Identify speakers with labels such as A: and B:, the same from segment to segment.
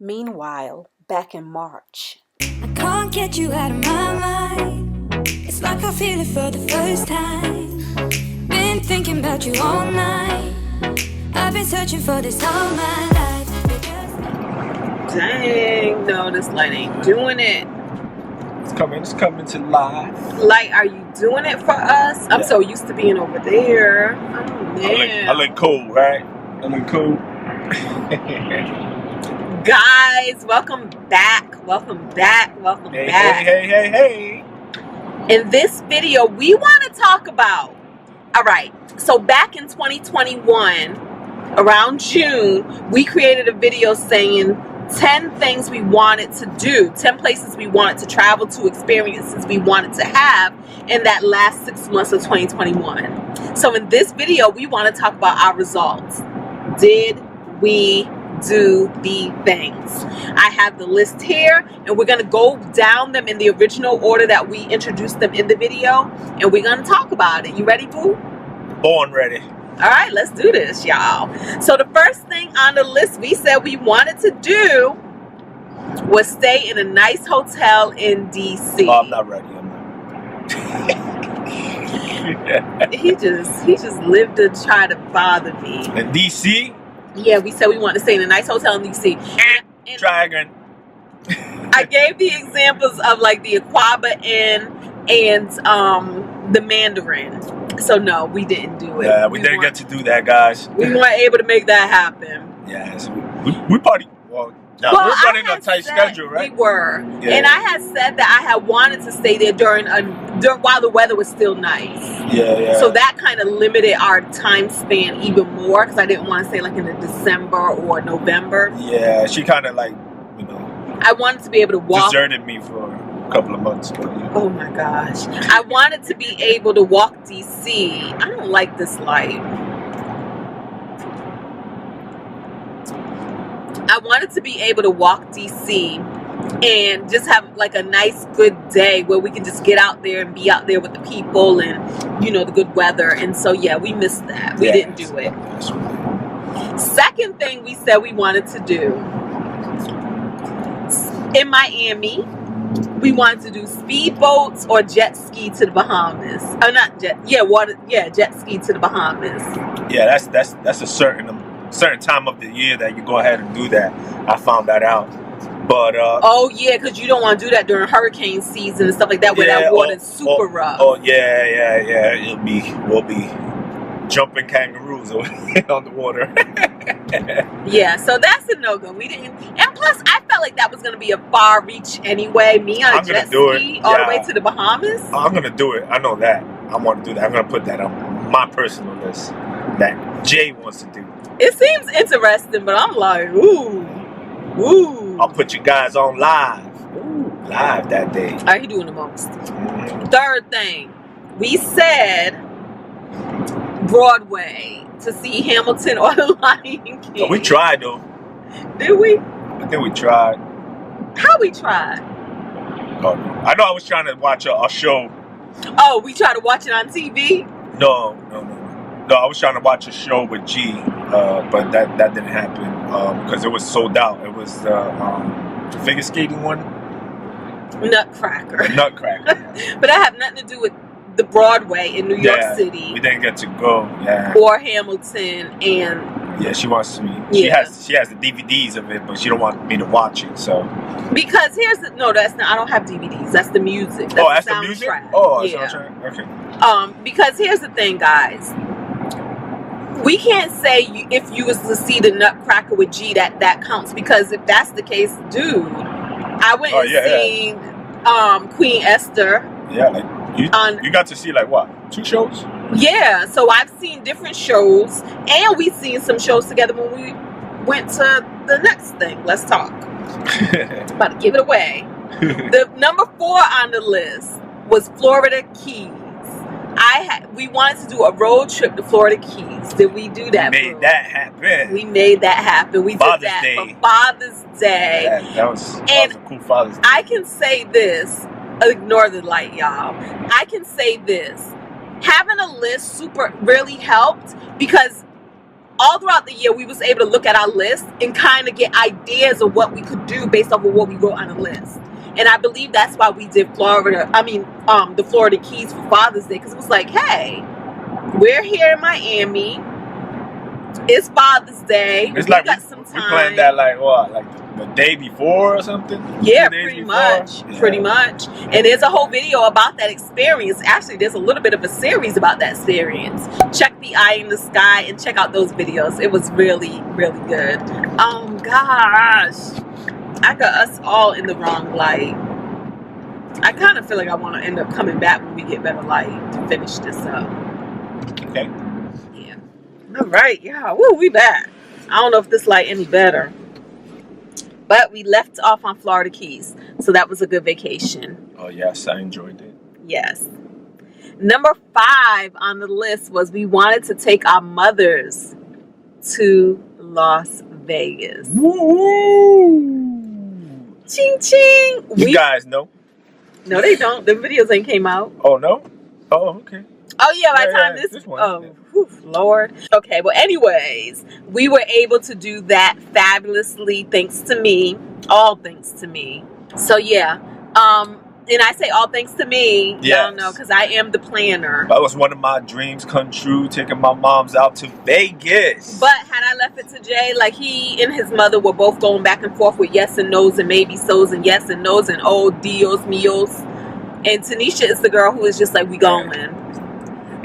A: Meanwhile, back in March.
B: I can't get you out of my mind. It's like I feel it for the first time. Been thinking about you all night. I've been searching for this all my life.
C: Dang, no, this light ain't doing it.
D: It's coming to life.
C: Light, are you doing it for us? I'm so used to being over there. Oh, man.
D: I look cool, right? I look cool.
C: Guys, welcome back.
D: Hey.
C: In this video, we want to talk about, all right, so back in 2021, around June, we created a video saying 10 things we wanted to do, 10 places we wanted to travel to, experiences we wanted to have in that last 6 months of 2021. So in this video, we want to talk about our results. Did we do the things? I have the list here, and we're going to go down them in the original order that we introduced them in the video, and we're going to talk about it. You ready, boo?
D: Born ready.
C: All right, let's do this, y'all. So the first thing on the list we said we wanted to do was stay in a nice hotel in DC.
D: Oh, I'm not ready.
C: He just lived to try to bother me.
D: In DC?
C: Yeah, we said we wanted to stay in a nice hotel in DC. And
D: try again.
C: I gave the examples of like the Aquaba Inn and the Mandarin. So no, we didn't do it.
D: Yeah, we didn't get to do that, guys.
C: We weren't able to make that happen.
D: Yes, we party. Well, we're running a tight schedule, right?
C: We were,
D: yeah.
C: And I had said that I had wanted to stay there during while the weather was still nice.
D: Yeah.
C: So that kind of limited our time span even more because I didn't want to stay like in the December or November.
D: Yeah, she kind of like,
C: I wanted to be able to walk.
D: Deserted me for a couple of months. But, yeah.
C: Oh my gosh. I wanted to be able to walk DC. I don't like this life. I wanted to be able to walk DC and just have like a nice good day where we can just get out there and be out there with the people and, you know, the good weather. And so, yeah, we missed that. We didn't do it. Second thing we said we wanted to do in Miami, we wanted to do speedboats or jet ski to the Bahamas. Oh, not jet. Yeah, jet ski to the Bahamas.
D: Yeah, that's a certain time of the year that you go ahead and do that. I found that out. But
C: oh yeah, because you don't want to do that during hurricane season and stuff like that where that water's super rough.
D: Oh yeah. We'll be jumping kangaroos on the water.
C: Yeah, so that's a no-go. We didn't, and plus I felt like that was going to be a far reach anyway. Me on a jet ski all the way to the Bahamas.
D: I'm gonna do it. I know that. I want to do that. I'm gonna put that on my personal list that Jay wants to do.
C: It seems interesting, but I'm like, ooh.
D: I'll put you guys on live. Live that day.
C: Are you doing the most? Third thing, we said Broadway to see Hamilton or The Lion King.
D: Oh, we tried though.
C: Did we?
D: I think we tried.
C: How we tried?
D: Oh, no. I know I was trying to watch a show.
C: Oh, we tried to watch it on TV?
D: No, I was trying to watch a show with G, but that didn't happen because it was sold out. It was the figure skating one.
C: Nutcracker.
D: Nutcracker.
C: But that had nothing to do with the Broadway in New York City.
D: We didn't get to go. Yeah.
C: Or Hamilton and.
D: Yeah, she wants me.
C: Yeah.
D: She has the DVDs of it, but she don't want me to watch it. So.
C: Because that's not. I don't have DVDs. That's the music.
D: That's the music. Oh, yeah. Okay.
C: Because here's the thing, guys. We can't say if you was to see the Nutcracker with G that counts, because if that's the case, dude, I went and seen Queen Esther.
D: Yeah, like you got to see like what, 2 shows?
C: Yeah, so I've seen different shows, and we've seen some shows together when we went to the next thing. Let's talk. About to give it away. The number 4 on the list was Florida Keys. We wanted to do a road trip to Florida Keys. Did we do that?
D: We made that happen. We did that for Father's Day. Yeah, that was a cool Father's Day.
C: I can say this. Ignore the light, y'all. I can say this. Having a list really helped because all throughout the year, we was able to look at our list and kind of get ideas of what we could do based off of what we wrote on the list. And I believe that's why we did the Florida Keys for Father's Day, because it was like, hey, we're here in Miami. It's Father's Day.
D: It's
C: we
D: like
C: got some time.
D: We planned that like what, like the day before or something?
C: Yeah, pretty much. And there's a whole video about that experience. Actually, there's a little bit of a series about that experience. Check the Eye in the Sky and check out those videos. It was really, really good. Oh gosh, I got us all in the wrong light. I kind of feel like I want to end up coming back when we get better light to finish this up.
D: Okay.
C: Yeah. All right. Yeah. Woo, we back. I don't know if this light any better. But we left off on Florida Keys. So that was a good vacation.
D: Oh, yes. I enjoyed it.
C: Yes. Number 5 on the list was we wanted to take our mothers to Las Vegas.
D: Woo!
C: Ching, ching.
D: You guys know?
C: No, they don't. The videos ain't came out.
D: Oh, no? Oh, okay.
C: Oh, yeah. By the time this
D: one.
C: Oh, whew, Lord. Okay. Well, anyways, we were able to do that fabulously thanks to me. All thanks to me. So, yeah. And I say all thanks to me.
D: Yes.
C: Y'all know, because I am the planner.
D: That was one of my dreams come true, taking my moms out to Vegas.
C: But had I left it to Jay, like he and his mother were both going back and forth with yes and no's and maybe so's and yes and no's and oh, dios míos. And Tinesha is the girl who is just like, we going.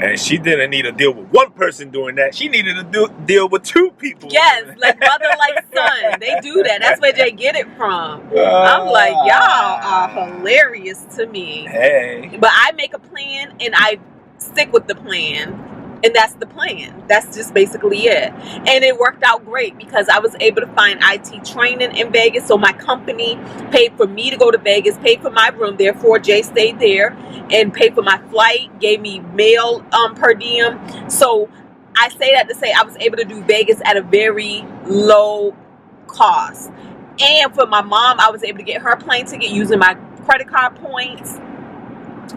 D: And she didn't need to deal with one person doing that. She needed to deal with 2 people.
C: Yes, like mother, like son. They do that. That's where Jay get it from. I'm like, y'all are hilarious to me.
D: Hey.
C: But I make a plan and I stick with the plan. And that's the plan. That's just basically it. And it worked out great because I was able to find IT training in Vegas. So my company paid for me to go to Vegas, paid for my room. Therefore, Jay stayed there and paid for my flight, gave me meal per diem. So I say that to say I was able to do Vegas at a very low cost. And for my mom, I was able to get her plane ticket using my credit card points.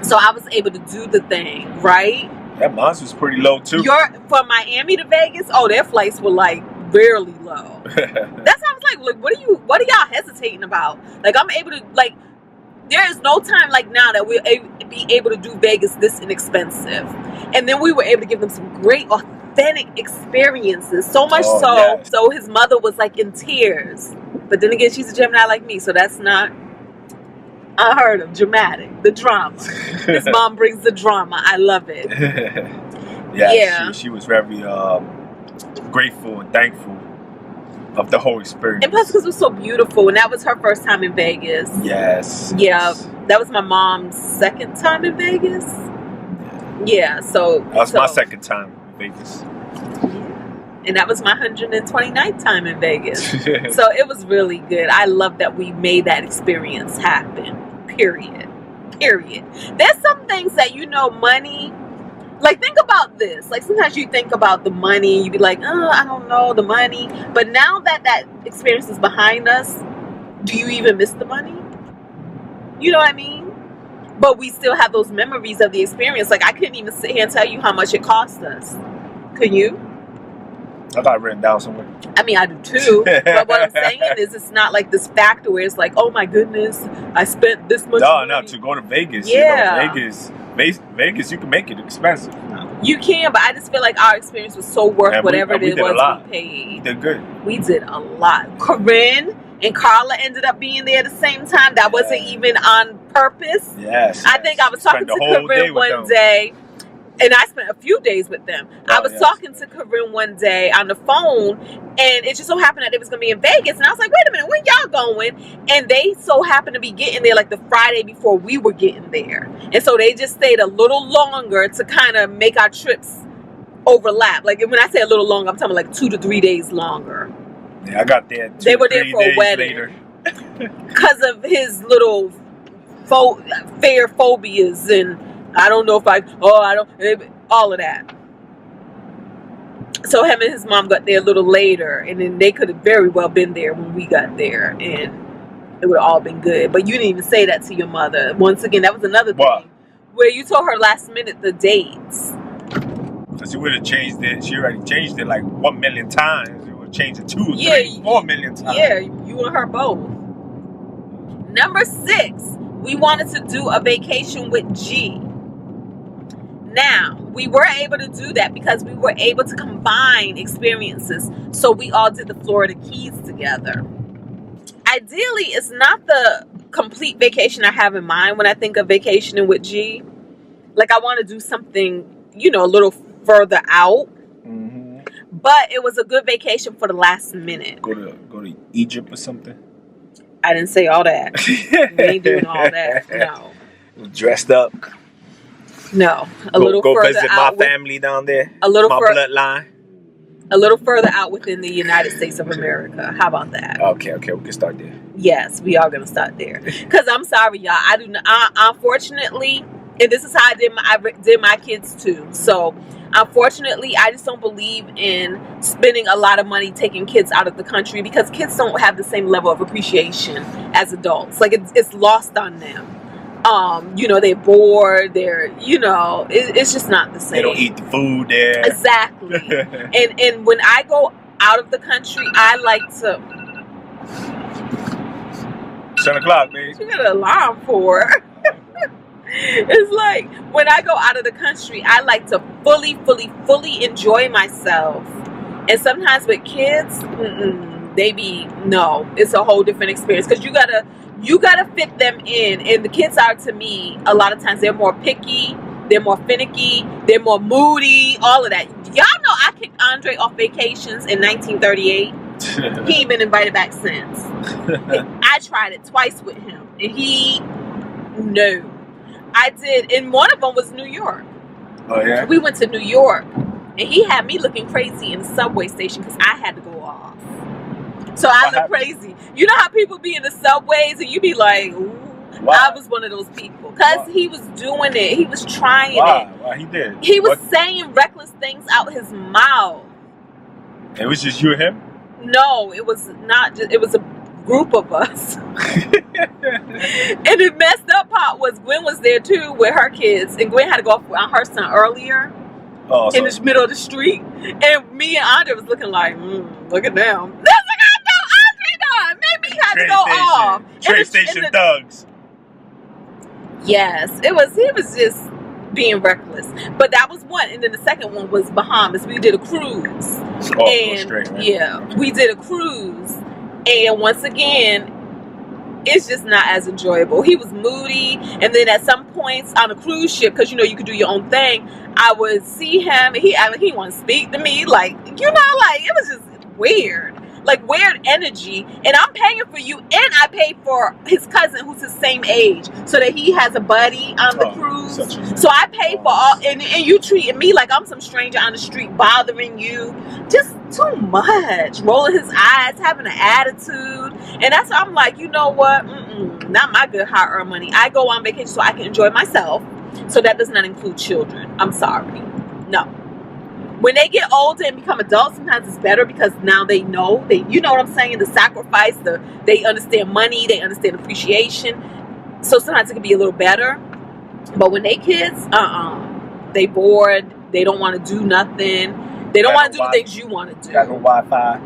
C: So I was able to do the thing, right?
D: That mine was pretty low too.
C: From Miami to Vegas, their flights were like really low. That's why I was like, what are y'all hesitating about? Like, I'm able to, like, there is no time like now that we'll be able to do Vegas this inexpensive. And then we were able to give them some great authentic experiences. So much so his mother was like in tears. But then again, she's a Gemini like me, so that's not unheard of. Dramatic, the drama. His mom brings the drama. I love it.
D: Yeah. She was very grateful and thankful of the whole experience.
C: And plus, because it was so beautiful, and that was her first time in Vegas.
D: Yes.
C: Yeah, that was my mom's second time in Vegas. Yeah, so
D: that was my second time in Vegas.
C: And that was my 129th time in Vegas. So it was really good. I love that we made that experience happen. Period. There's some things that, money, like, think about this. Like, sometimes you think about the money and you be like, I don't know, the money. But now that experience is behind us, do you even miss the money? You know what I mean? But we still have those memories of the experience. Like, I couldn't even sit here and tell you how much it cost us. Could you?
D: I got it written down somewhere.
C: I mean, I do too. But what I'm saying is, it's not like this factor where it's like, oh my goodness, I spent this much money.
D: No, to go to Vegas.
C: Yeah.
D: Vegas, you can make it expensive.
C: You can, but I just feel like our experience was so worth whatever it was we paid.
D: We did good.
C: We did a lot. Corinne and Carla ended up being there at the same time. That wasn't even on purpose.
D: Yes.
C: I think I was talking to Corinne one day. And I spent a few days with them. I was talking to Corinne one day on the phone, and it just so happened that they was going to be in Vegas. And I was like, wait a minute, when y'all going? And they so happened to be getting there like the Friday before we were getting there. And so they just stayed a little longer to kind of make our trips overlap. Like, when I say a little longer, I'm talking like 2 to 3 days longer.
D: Yeah, I got there.
C: They were there for a wedding. Because of his little fair phobias and I don't know if all of that. So him and his mom got there a little later, and then they could have very well been there when we got there, and it would have all been good. But you didn't even say that to your mother. Once again, that was another thing where you told her last minute the dates.
D: She would have changed it. She already changed it like 1 million times. You would have changed it 2,
C: Yeah,
D: 3, 4 million times.
C: Yeah, you and her both. Number 6, we wanted to do a vacation with G. Now, we were able to do that because we were able to combine experiences. So we all did the Florida Keys together. Ideally, it's not the complete vacation I have in mind when I think of vacationing with G. Like, I want to do something, a little further out.
D: Mm-hmm.
C: But it was a good vacation for the last minute.
D: Go to Egypt or something?
C: I didn't say all that. We ain't doing all that. No.
D: Dressed up.
C: No. Go further
D: visit
C: out
D: my family down there.
C: My
D: bloodline.
C: A little further out within the United States of America. How about that?
D: Okay. We can start there.
C: Yes, we are going to start there. Because I'm sorry, y'all. I do not. Unfortunately, and this is how I did my kids too. So, unfortunately, I just don't believe in spending a lot of money taking kids out of the country because kids don't have the same level of appreciation as adults. Like, it's lost on them. They're bored. It's just not the same.
D: They don't eat the food there.
C: Exactly. and when I go out of the country, I like to.
D: 7 o'clock, baby.
C: You got an alarm for. It's like when I go out of the country, I like to fully enjoy myself. And sometimes with kids, it's a whole different experience because you gotta fit them in. And the kids are, to me, a lot of times they're more picky, they're more finicky, they're more moody, all of that. Y'all know I kicked Andre off vacations in 1938. He ain't been invited back since. I tried it twice with him, and no. I did, and one of them was New York.
D: Oh, yeah?
C: We went to New York, and he had me looking crazy in the subway station because I had to go off. So I look crazy. You know how people be in the subways, and you be like, ooh.
D: Why?
C: I was one of those people. Because he was doing it. He was trying it.
D: Why? He did.
C: He was saying reckless things out his mouth.
D: It was just you and him?
C: No, it was not just, it was a group of us. And the messed up part was Gwen was there too with her kids, and Gwen had to go off on her son earlier in the middle of the street, and me and Andre was looking like, look at them. That's like, I know Andre done. Maybe he had to go off.
D: Train station thugs.
C: Yes, he was just being reckless. But that was one, and then the second one was Bahamas. We did a cruise.
D: Straight, right?
C: Yeah, we did a cruise, and once again, it's just not as enjoyable. He was moody, and then at some points on a cruise ship, because you could do your own thing, I would see him, and he wanted to speak to me, like it was just weird. Like weird energy, and I'm paying for you, and I paid for his cousin who's his same age, so that he has a buddy on the cruise. So I paid for all, and you treating me like I'm some stranger on the street bothering you. Just too much. Rolling his eyes, having an attitude, and that's why I'm like, you know what? Not my good hard-earned money. I go on vacation so I can enjoy myself. So that does not include children. I'm sorry. No. When they get older and become adults, sometimes it's better because now they know, you know what I'm saying, the sacrifice, they understand money, they understand appreciation. So sometimes it can be a little better. But when they kids, they bored, they don't want to do nothing. They don't want to do the things you want to do.
D: Got no Wi-Fi.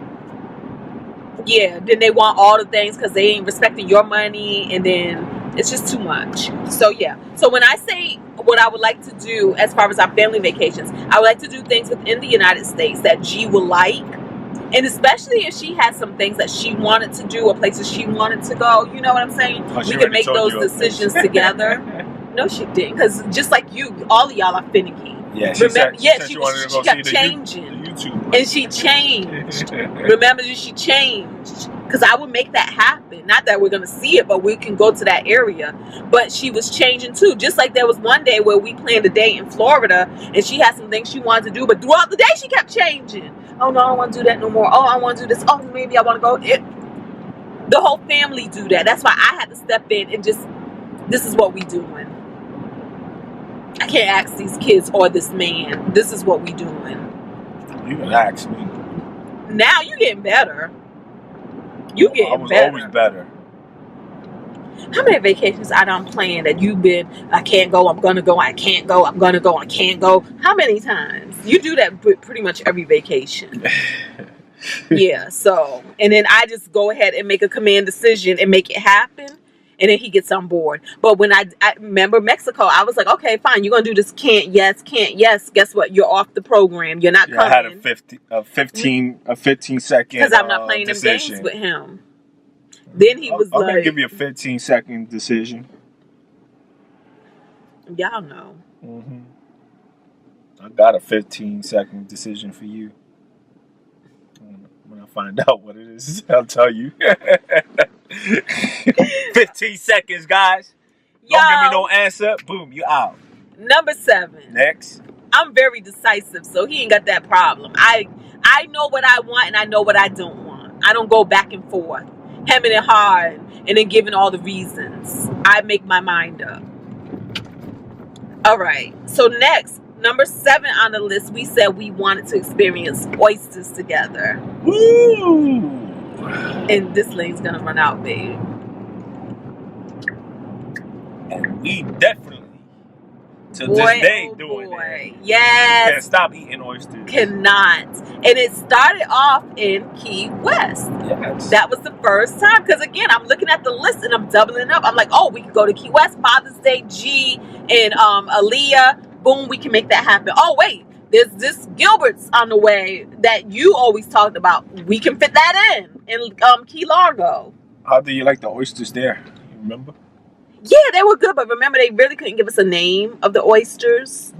C: Yeah, then they want all the things because they ain't respecting your money, and then it's just too much. So yeah. So when I say what I would like to do as far as our family vacations, I would like to do things within the United States that G will like. And especially if she has some things that she wanted to do or places she wanted to go. You know what I'm saying? We can make those decisions together. No, she didn't. Because just like you, all of y'all are finicky.
D: Yeah, she
C: kept changing. And she changed. Remember, she changed. Because I would make that happen. Not that we're going to see it, but we can go to that area. But she was changing too. Just like there was one day where we planned a day in Florida, and she had some things she wanted to do, but throughout the day she kept changing. Oh, no, I don't want to do that no more. Oh, I want to do this. Oh, maybe I want to go. The whole family do that. That's why I had to step in and just, this is what we doing. I can't ask these kids or this man. This is what we doing.
D: You can ask me.
C: Now you getting better. You getting better.
D: I was always better.
C: How many vacations I done planned that you've been, I can't go, I'm gonna go, I can't go, I'm gonna go, I can't go? How many times? You do that pretty much every vacation. Yeah, so, and then I just go ahead and make a command decision and make it happen, and then he gets on board. But when I remember Mexico, I was like, okay, fine, you're gonna do this, can't yes. Guess what? You're off the program. You're not coming.
D: I had a 15 second
C: because I'm not playing them games with him. Then he was
D: I'm
C: like,
D: gonna give you a 15-second decision.
C: Y'all know.
D: Mm-hmm. I got a 15-second decision for you. When I find out what it is, I'll tell you. 15 seconds, guys. Don't give me no answer. Boom, you out.
C: Number 7.
D: Next.
C: I'm very decisive, so he ain't got that problem. I know what I want and I know what I don't want. I don't go back and forth, hemming and hard, and then giving all the reasons. I make my mind up. All right. So next, number 7 on the list, we said we wanted to experience oysters together.
D: Woo!
C: And this lane's gonna run out, babe.
D: And we definitely, to this day, doing it.
C: Yes.
D: Can't stop eating oysters.
C: Cannot. And it started off in Key West.
D: Yes.
C: That was the first time. Because again, I'm looking at the list and I'm doubling up. I'm like, oh, we can go to Key West, Father's Day, G, and Aaliyah. Boom, we can make that happen. Oh, wait. There's this Gilbert's on the way that you always talked about. We can fit that in Key Largo.
D: How do you like the oysters there? You remember?
C: Yeah, they were good, but remember, they really couldn't give us a name of the oysters.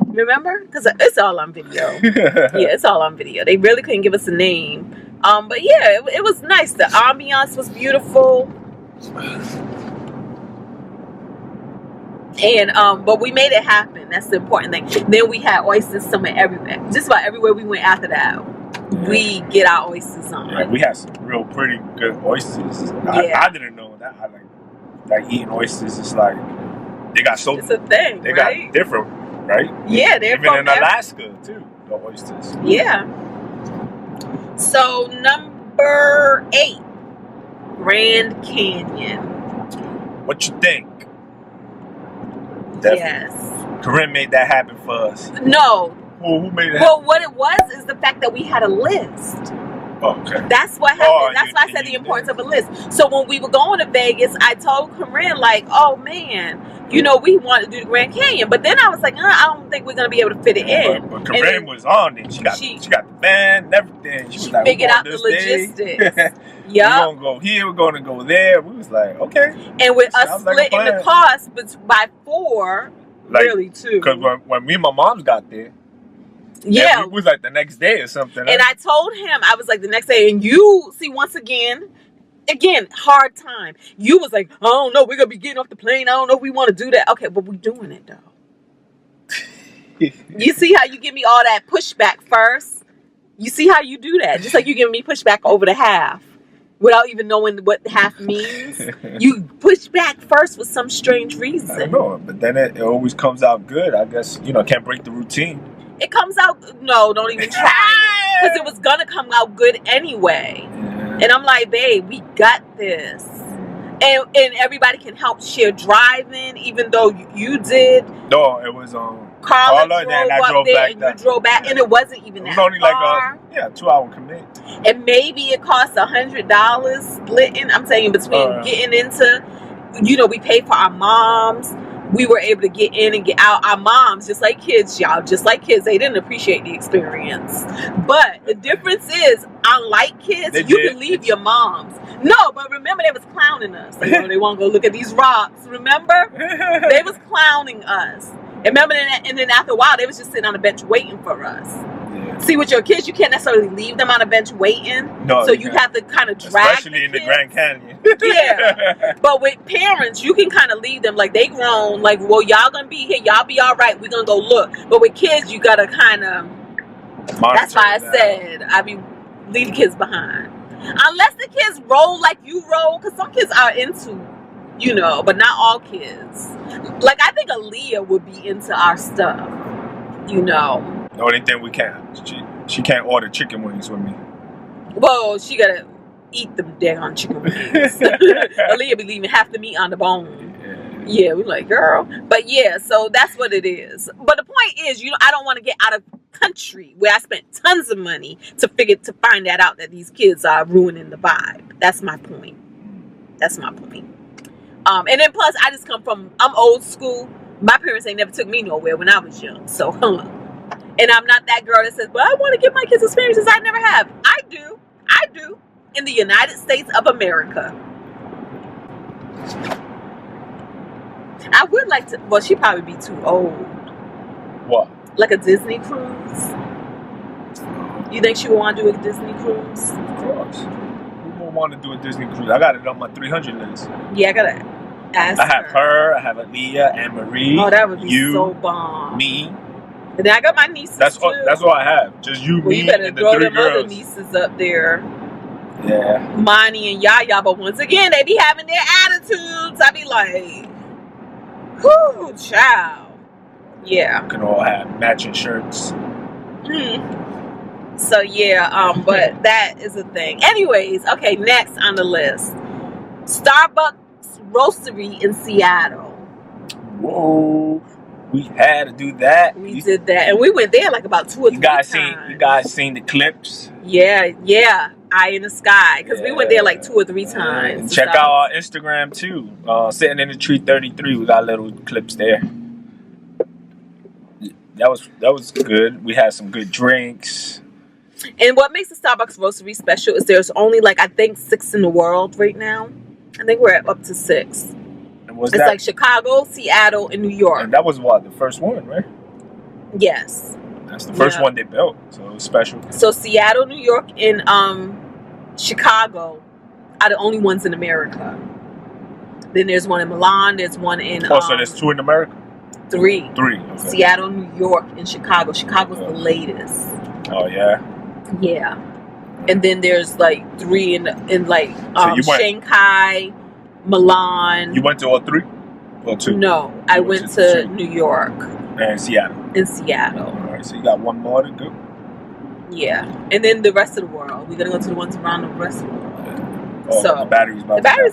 C: Remember? Because it's all on video. Yeah, it's all on video. They really couldn't give us a name. But yeah, it was nice. The ambiance was beautiful. And but we made it happen. That's the important thing. Then we had oysters somewhere everywhere. Just about everywhere we went after that, we get our oysters on.
D: Yeah, we had some real pretty good oysters. I didn't know that. I like eating oysters. It's like they got so.
C: It's a thing.
D: They
C: right?
D: got different, right?
C: Yeah, they're
D: even in Alaska too. The oysters.
C: Yeah. So number 8, Grand Canyon.
D: What you think? Definitely.
C: Yes.
D: Corinne made that happen for us.
C: No.
D: Who made it happen?
C: Well, what it was is the fact that we had a list.
D: Oh, okay.
C: That's what happened. That's why I said the importance of a list. So when we were going to Vegas, I told Corinne, like, oh man, we want to do the Grand Canyon. But then I was like, I don't think we're going to be able to fit it in.
D: But Corinne was on it. She got the van and everything. She was like,
C: figured out the logistics.
D: Yeah. We're going to go here. We're going to go there. We was like, okay.
C: And with us splitting the cost by 4, really 2.
D: Because when me and my moms got there,
C: yeah,
D: it was like the next day or something.
C: And I told him, I was like, the next day, and you see, once again, hard time. You was like, I don't know, we're gonna be getting off the plane. I don't know if we want to do that. Okay, but we're doing it though. You see how you give me all that pushback first? You see how you do that? Just like you give me pushback over the half without even knowing what half means. You push back first for some strange reason.
D: I don't know, but then it always comes out good. I guess can't break the routine.
C: It comes out, no, don't even try it. Because it was going to come out good anyway. Yeah. And I'm like, babe, we got this. And everybody can help share driving, even though you did.
D: No, it was
C: Carla drove up there and you drove back. And it wasn't even that far. It was
D: only like a 2-hour commit.
C: And maybe it cost $100 splitting. I'm saying between getting into, we paid for our moms. We were able to get in and get out. Our moms, just like kids, y'all, just like kids, they didn't appreciate the experience. But the difference is, unlike kids, you can leave your moms. No, but remember, they was clowning us. Like, they want to go look at these rocks. Remember? They was clowning us. And remember, and then after a while, they was just sitting on the bench waiting for us. Yeah. See, with your kids, you can't necessarily leave them on a bench waiting. No, so you have to kind of drag
D: especially in the Grand Canyon.
C: Yeah. But with parents, you can kind of leave them like they grown. Like, well, y'all gonna be here. Y'all be all right. We're gonna go look. But with kids, you gotta kind of. That's why I said leave the kids behind. Unless the kids roll like you roll, because some kids are into, but not all kids. Like, I think Aaliyah would be into our stuff.
D: The only thing we can't, she can't order chicken wings with me.
C: Well, she gotta. eat them daggone chicken wings. Aaliyah be leaving half the meat on the bone. Yeah, we're like, girl. But yeah, so that's what it is. But the point is, I don't want to get out of country where I spent tons of money to find that out that these kids are ruining the vibe. That's my point. And then plus, I'm old school. My parents ain't never took me nowhere when I was young. So, and I'm not that girl that says, but I want to give my kids experiences I never have. I do. In the United States of America. I would like to, well, she'd probably be too old.
D: What?
C: Like a Disney cruise? You think she would want to do a Disney cruise?
D: Of course. Who won't want to do a Disney cruise? I got it on my 300 list.
C: Yeah, I gotta ask
D: I have her, I have Aaliyah, Anne Marie.
C: Oh, that would be
D: you,
C: so bomb.
D: me.
C: And then I got my nieces
D: That's
C: too.
D: all I have. Just you,
C: well,
D: me,
C: you better
D: and the
C: throw
D: three
C: them
D: girls.
C: other nieces up there.
D: Yeah.
C: Monty and Yaya, but once again, they be having their attitudes. I be like, whoo, child. Yeah.
D: We can all have matching shirts.
C: So yeah, but that is a thing. Anyways, okay, next on the list. Starbucks Roastery in Seattle.
D: Whoa. We had to do that.
C: We did that. And we went there like about 2 or 3 times.
D: You guys seen the clips?
C: Yeah. Eye in the sky. Because we went there like 2 or 3 times.
D: And check out our Instagram too. Sitting in the Tree 33. We got little clips there. That was good. We had some good drinks.
C: And what makes the Starbucks Roastery special is there's only like, I think, 6 in the world right now. I think we're up to 6. It's like Chicago, Seattle, and New York.
D: And that was what, the first one, right?
C: Yes.
D: That's the first one they built, so it was special.
C: So Seattle, New York, and Chicago are the only ones in America. Then there's one in Milan. There's one in.
D: So there's 2 in America.
C: 3.
D: 3. Okay.
C: Seattle, New York, and Chicago. Chicago's the latest.
D: Oh yeah.
C: Yeah. And then there's like 3 in like Shanghai, Milan.
D: You went to all 3? Or 2?
C: No, I went to New York.
D: And Seattle.
C: In Seattle.
D: All right, so you got 1 more to go.
C: Yeah. And then the rest of the world. We're going to go to the ones around the rest of the world.
D: Oh,
C: so
D: the battery's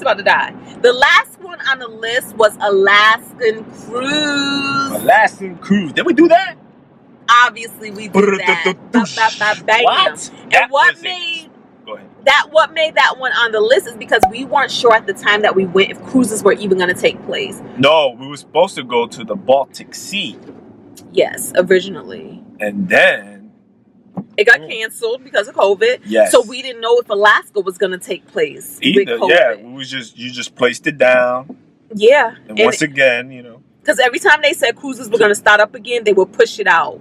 C: about to die. The last one on the list was Alaskan Cruise.
D: Alaskan Cruise. Did we do that?
C: Obviously, we did that. Bam.
D: What?
C: And what made that one on the list is because we weren't sure at the time that we went if cruises were even going to take place.
D: No, we were supposed to go to the Baltic Sea.
C: Yes, originally.
D: And then
C: it got canceled because of COVID.
D: Yes.
C: So we didn't know if Alaska was going to take place.
D: Either. Yeah, you just placed it down.
C: Yeah.
D: And once again,
C: because every time they said cruises were going to start up again, they would push it out.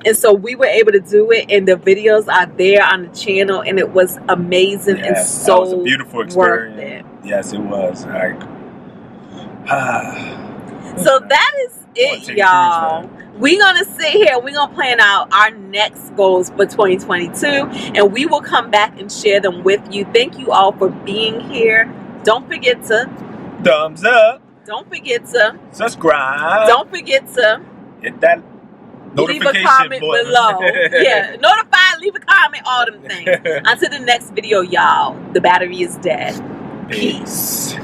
C: And so we were able to do it, and the videos are there on the channel, and it was amazing and so
D: that was a beautiful experience.
C: Worth it.
D: Yes, it was.
C: So that is it, y'all. We're going to sit here. We're going to plan out our next goals for 2022, and we will come back and share them with you. Thank you all for being here. Don't forget to
D: thumbs up.
C: Don't forget to subscribe. Don't forget to
D: hit that notification
C: leave a comment
D: button
C: below. Yeah, notify, leave a comment, all them things. Until the next video, y'all. The battery is dead. Peace.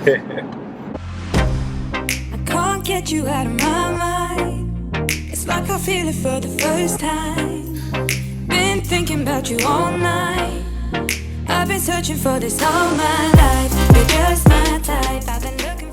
B: I can't get you out of my mind. It's like I feel it for the first time. Been thinking about you all night. I've been searching for this all my life. You're just my type. I've been looking